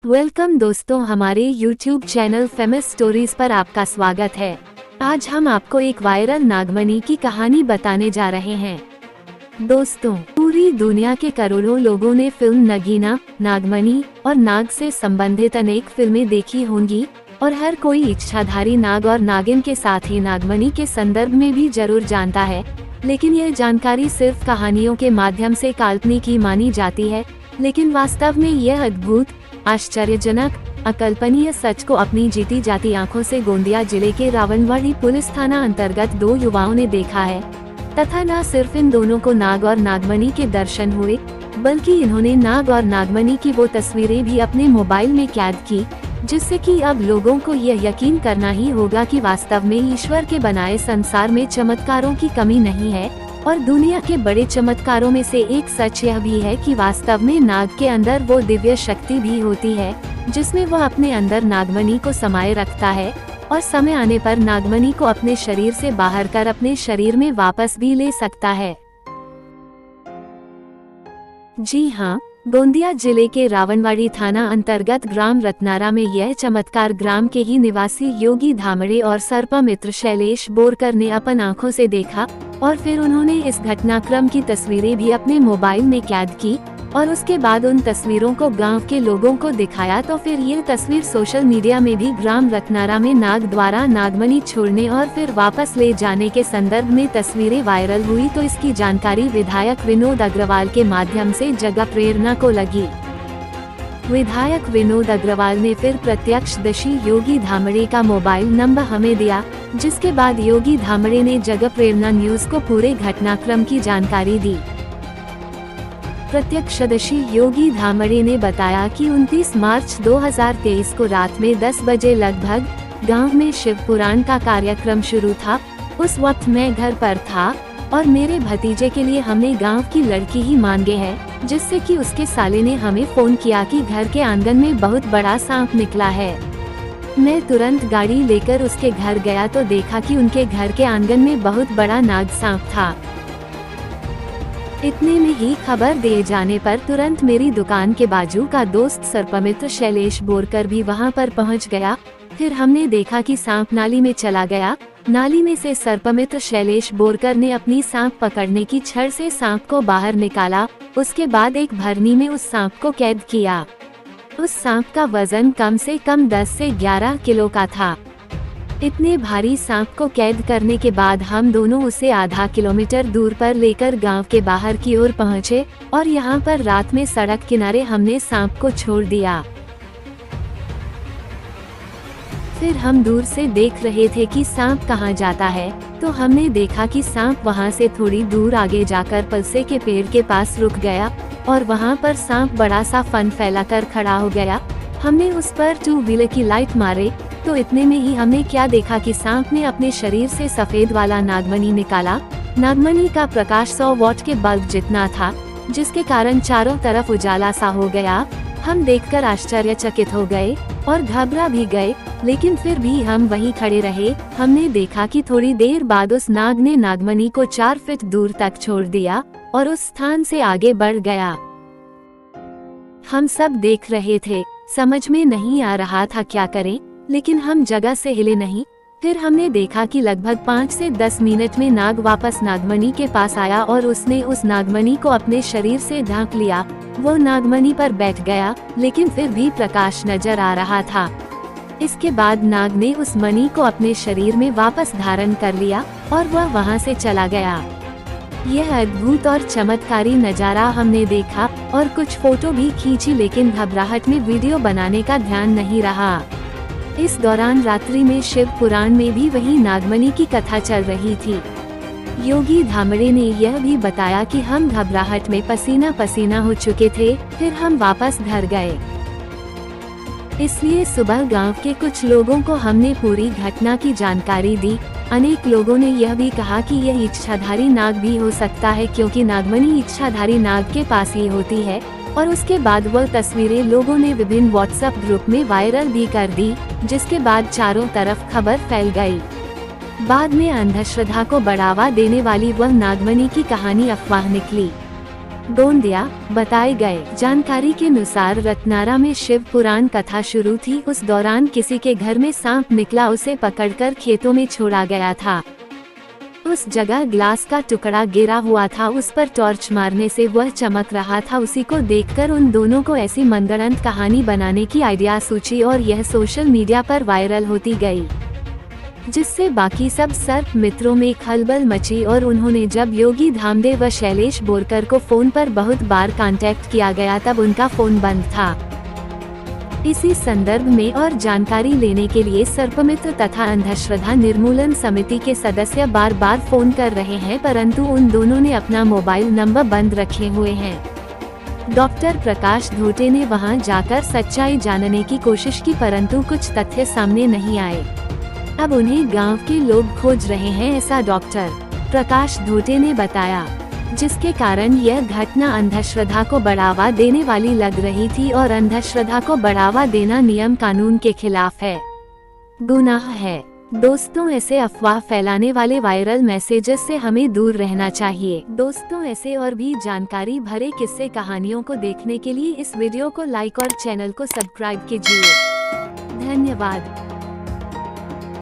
Welcome दोस्तों, हमारे YouTube channel famous stories पर आपका स्वागत है। आज हम आपको एक वायरल नागमणि की कहानी बताने जा रहे हैं। दोस्तों, पूरी दुनिया के करोड़ों लोगों ने फिल्म नगीना, नागमणि और नाग से संबंधित अनेक फिल्में देखी होंगी और हर कोई इच्छाधारी नाग और नागिन के साथ ही नागमणि के संदर्भ में भी जरूर जानता है। लेकिन यह जानकारी सिर्फ कहानियों के माध्यम से काल्पनिक ही मानी जाती है, लेकिन वास्तव में यह अद्भुत, आश्चर्यजनक, अकल्पनीय सच को अपनी जीती जाती आंखों से गोंदिया जिले के रावणवाड़ी पुलिस थाना अंतर्गत दो युवाओं ने देखा है। तथा न सिर्फ इन दोनों को नाग और नागमणि के दर्शन हुए, बल्कि इन्होंने नाग और नागमणि की वो तस्वीरें भी अपने मोबाइल में कैद की, जिससे कि अब लोगों को यह यकीन करना ही होगा कि वास्तव में ईश्वर के बनाए संसार में चमत्कारों की कमी नहीं है। और दुनिया के बड़े चमत्कारों में से एक सच यह भी है कि वास्तव में नाग के अंदर वो दिव्य शक्ति भी होती है, जिसमें वह अपने अंदर नागमणि को समाये रखता है और समय आने पर नागमणि को अपने शरीर से बाहर कर अपने शरीर में वापस भी ले सकता है। जी हाँ, गोंदिया जिले के रावणवाड़ी थाना अंतर्गत ग्राम रत्नारा में यह चमत्कार ग्राम के ही निवासी योगी धामड़े और सर्पमित्र शैलेश बोरकर ने अपन आंखों से देखा और फिर उन्होंने इस घटनाक्रम की तस्वीरें भी अपने मोबाइल में कैद की और उसके बाद उन तस्वीरों को गांव के लोगों को दिखाया। तो फिर ये तस्वीर सोशल मीडिया में भी ग्राम रत्नारा में नाग द्वारा नागमणि छोड़ने और फिर वापस ले जाने के संदर्भ में तस्वीरें वायरल हुई। तो इसकी जानकारी विधायक विनोद अग्रवाल के माध्यम से जगह प्रेरणा को लगी। विधायक विनोद अग्रवाल ने फिर प्रत्यक्षदर्शी योगी धामड़े का मोबाइल नंबर हमें दिया, जिसके बाद योगी धामड़े ने जगह प्रेरणा न्यूज को पूरे घटनाक्रम की जानकारी दी। प्रत्यक्षदर्शी योगी धामड़े ने बताया कि 29 मार्च 2023 को रात में 10 बजे लगभग गांव में शिव पुराण का कार्यक्रम शुरू था। उस वक्त मैं घर पर था और मेरे भतीजे के लिए हमने गांव की लड़की ही मांगे है, जिससे कि उसके साले ने हमें फोन किया कि घर के आंगन में बहुत बड़ा सांप निकला है। मैं तुरंत गाड़ी लेकर उसके घर गया तो देखा कि उनके घर के आंगन में बहुत बड़ा नाग सांप था। इतने में ही खबर दिए जाने पर तुरंत मेरी दुकान के बाजू का दोस्त सर्पमित्र शैलेश बोरकर भी वहां पर पहुंच गया। फिर हमने देखा कि सांप नाली में चला गया। नाली में से सर्पमित्र शैलेश बोरकर ने अपनी सांप पकड़ने की छड़ से सांप को बाहर निकाला। उसके बाद एक भरनी में उस सांप को कैद किया। उस सांप का वजन कम से कम 10 से 11 किलो का था। इतने भारी सांप को कैद करने के बाद हम दोनों उसे आधा किलोमीटर दूर पर लेकर गांव के बाहर की ओर पहुंचे और यहां पर रात में सड़क किनारे हमने सांप को छोड़ दिया। फिर हम दूर से देख रहे थे कि सांप कहां जाता है, तो हमने देखा कि सांप वहां से थोड़ी दूर आगे जाकर पलसे के पेड़ के पास रुक गया और वहां पर सांप बड़ा सा फन फैलाकर खड़ा हो गया। हमने उस पर 2 व्हीलर की लाइट मारे तो इतने में ही हमने क्या देखा कि सांप ने अपने शरीर से सफेद वाला नागमणि निकाला। नागमणि का प्रकाश 100 वॉट के बल्ब जितना था, जिसके कारण चारों तरफ उजाला सा हो गया। हम देखकर आश्चर्यचकित हो गए और घबरा भी गए, लेकिन फिर भी हम वहीं खड़े रहे। हमने देखा कि थोड़ी देर बाद उस नाग ने नागमणि को 4 फीट दूर तक छोड़ दिया और उस स्थान से आगे बढ़ गया। हम सब देख रहे थे, समझ में नहीं आ रहा था क्या करें, लेकिन हम जगह से हिले नहीं। फिर हमने देखा कि लगभग 5 से 10 मिनट में नाग वापस नागमणि के पास आया और उसने उस नागमणि को अपने शरीर से ढक लिया। वो नागमणि पर बैठ गया, लेकिन फिर भी प्रकाश नजर आ रहा था। इसके बाद नाग ने उस मणि को अपने शरीर में वापस धारण कर लिया और वह वहां से चला गया। यह अद्भुत और चमत्कारी नजारा हमने देखा और कुछ फोटो भी खींची, लेकिन घबराहट में वीडियो बनाने का ध्यान नहीं रहा। इस दौरान रात्रि में शिव पुराण में भी वही नागमणि की कथा चल रही थी। योगी धामड़े ने यह भी बताया कि हम घबराहट में पसीना पसीना हो चुके थे। फिर हम वापस घर गए, इसलिए सुबह गांव के कुछ लोगों को हमने पूरी घटना की जानकारी दी। अनेक लोगों ने यह भी कहा कि यह इच्छाधारी नाग भी हो सकता है, क्योंकि नागमणि इच्छाधारी नाग के पास ही होती है। और उसके बाद वह तस्वीरें लोगों ने विभिन्न व्हाट्सएप ग्रुप में वायरल भी कर दी, जिसके बाद चारों तरफ खबर फैल गई। बाद में अंधश्रद्धा को बढ़ावा देने वाली वह नागमणि की कहानी अफवाह निकली। गोंदिया बताए गए जानकारी के अनुसार रत्नारा में शिव पुराण कथा शुरू थी। उस दौरान किसी के घर में सांप निकला, उसे पकड़कर खेतों में छोड़ा गया था। उस जगह ग्लास का टुकड़ा गिरा हुआ था, उस पर टॉर्च मारने से वह चमक रहा था। उसी को देखकर उन दोनों को ऐसी मनगढ़ंत कहानी बनाने की आइडिया सूझी और यह सोशल मीडिया पर वायरल होती गई, जिससे बाकी सब सर्प मित्रों में खलबल मची और उन्होंने जब योगी धामदेव व शैलेश बोरकर को फोन पर बहुत बार कांटेक्ट किया गया तब उनका फोन बंद था। इसी संदर्भ में और जानकारी लेने के लिए सर्पमित्र तथा अंधश्रद्धा निर्मूलन समिति के सदस्य बार बार फोन कर रहे हैं, परंतु उन दोनों ने अपना मोबाइल नंबर बंद रखे हुए हैं। डॉक्टर प्रकाश धोटे ने वहां जाकर सच्चाई जानने की कोशिश की, परंतु कुछ तथ्य सामने नहीं आए। अब उन्हें गांव के लोग खोज रहे हैं, ऐसा डॉक्टर प्रकाश धोटे ने बताया, जिसके कारण यह घटना अंधश्रद्धा को बढ़ावा देने वाली लग रही थी और अंधश्रद्धा को बढ़ावा देना नियम कानून के खिलाफ है, गुनाह है। दोस्तों, ऐसे अफवाह फैलाने वाले वायरल मैसेजेस से हमें दूर रहना चाहिए। दोस्तों, ऐसे और भी जानकारी भरे किस्से कहानियों को देखने के लिए इस वीडियो को लाइक और चैनल को सब्सक्राइब कीजिए। धन्यवाद।